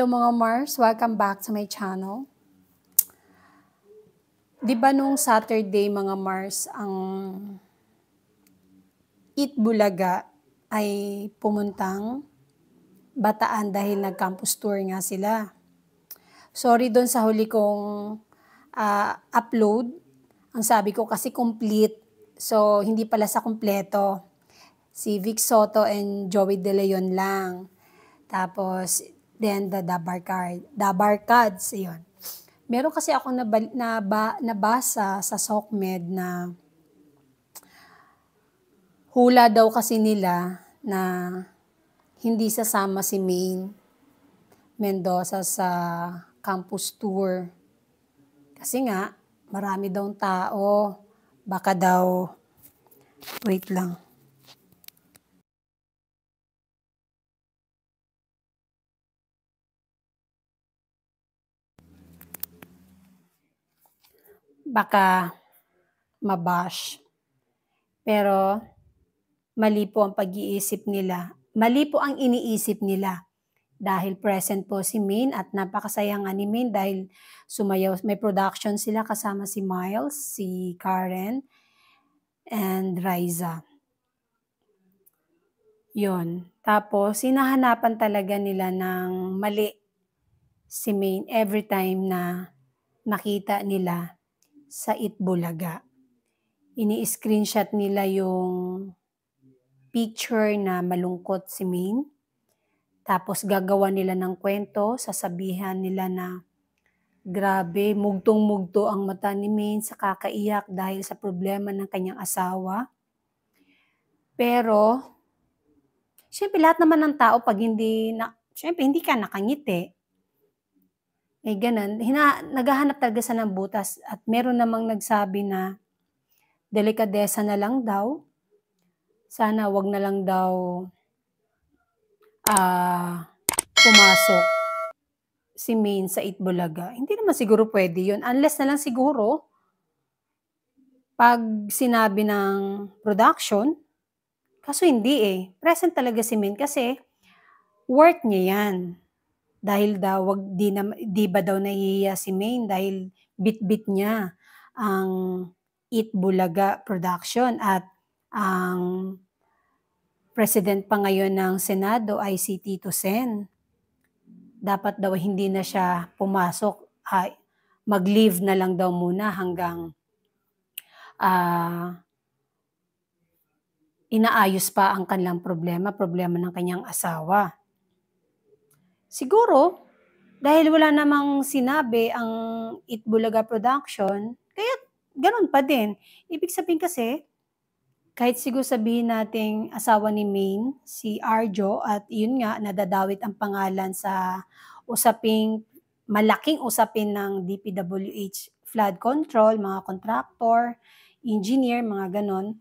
Hello mga Mars, welcome back to my channel. Di ba nung Saturday mga Mars, ang Eat Bulaga ay pumuntang Bataan dahil nag-campus tour nga sila. Sorry doon sa huli kong upload. Ang sabi ko kasi complete, so hindi pala sa kumpleto. Si Vic Soto and Joey De Leon lang. Tapos, then the Dabarkads, yun. Meron kasi akong nabasa sa SOCMED na hula daw kasi nila na hindi sasama si Maine Mendoza sa campus tour. Kasi nga, marami daw tao. Baka daw, wait lang. Baka mabash. Pero, mali po ang pag-iisip nila. Mali po ang iniisip nila. Dahil present po si Maine at napakasaya nga ni Maine dahil sumayaw, may production sila kasama si Miles, si Karen, and Riza. Yun. Tapos, sinahanapan talaga nila ng mali si Maine every time na nakita nila sa Eat Bulaga. Ini-screenshot nila yung picture na malungkot si Maine. Tapos gagawa nila ng kwento, sasabihan nila na grabe, mugtong-mugto ang mata ni Maine sa kakaiyak dahil sa problema ng kanyang asawa. Pero, syempre lahat naman ng tao pag syempre hindi ka nakangiti. Eh ganun, naghahanap talaga sa ng butas at meron namang nagsabi na delikadesa na lang daw. Sana wag na lang daw pumasok si Maine sa Eat Bulaga. Hindi naman siguro pwede yun. Unless na lang siguro, pag sinabi ng production, kaso hindi eh. Present talaga si Maine kasi work niya yan. Dahil daw, di ba daw nahihiya si Maine dahil bit-bit niya ang Eat Bulaga production at ang president pa ngayon ng Senado ay si Tito Sen. Dapat daw hindi na siya pumasok, mag-leave na lang daw muna hanggang inaayos pa ang kanilang problema ng kanyang asawa. Siguro, dahil wala namang sinabi ang Eat Bulaga production, kaya ganun pa din. Ibig sabihin kasi, kahit siguro sabihin nating asawa ni Maine, si Arjo, at yun nga, nadadawit ang pangalan sa malaking usapin ng DPWH flood control, mga contractor, engineer, mga ganon,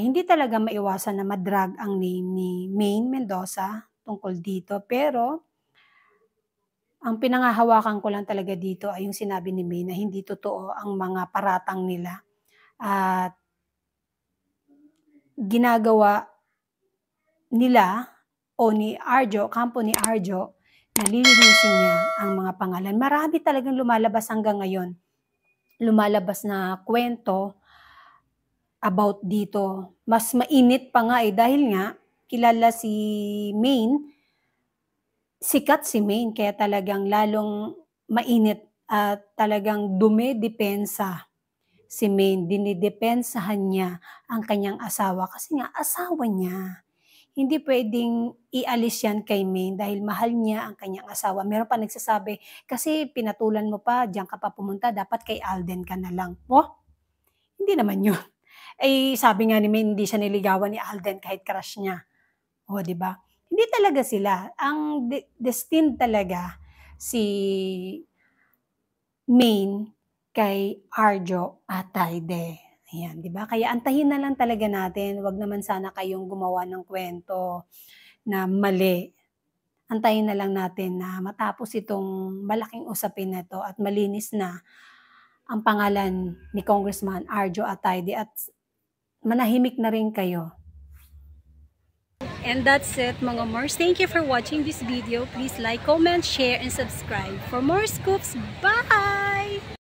hindi talaga maiwasan na madrag ang name ni Maine Mendoza tungkol dito. Pero, ang pinangahawakan ko lang talaga dito ay yung sinabi ni Maine na hindi totoo ang mga paratang nila. At ginagawa nila o ni Arjo, kampo ni Arjo, nalilinisin niya ang mga pangalan. Marami talagang lumalabas hanggang ngayon. Lumalabas na kwento about dito. Mas mainit pa nga eh dahil nga kilala si Maine, sikat si Maine kaya talagang lalong mainit at talagang dumedepensa si Maine, dinidepensahan niya ang kanyang asawa kasi nga asawa niya. Hindi pwedeng ialis yan kay Maine dahil mahal niya ang kanyang asawa. Meron pa nagsasabi, kasi pinatulan mo pa, diyan ka pa pumunta, dapat kay Alden ka na lang. Oh, hindi naman yun. Eh, sabi nga ni Maine, hindi siya niligawan ni Alden kahit crush niya. O, di ba? Hindi talaga sila. Ang destined talaga si Maine kay Arjo Atayde. Ayan, di ba? Kaya antahin na lang talaga natin. Wag naman sana kayong gumawa ng kwento na mali. Antayin na lang natin na matapos itong malaking usapin na ito at malinis na ang pangalan ni Congressman Arjo Atayde at manahimik na rin kayo. And that's it mga Mars. Thank you for watching this video. Please like, comment, share, and subscribe for more scoops. Bye!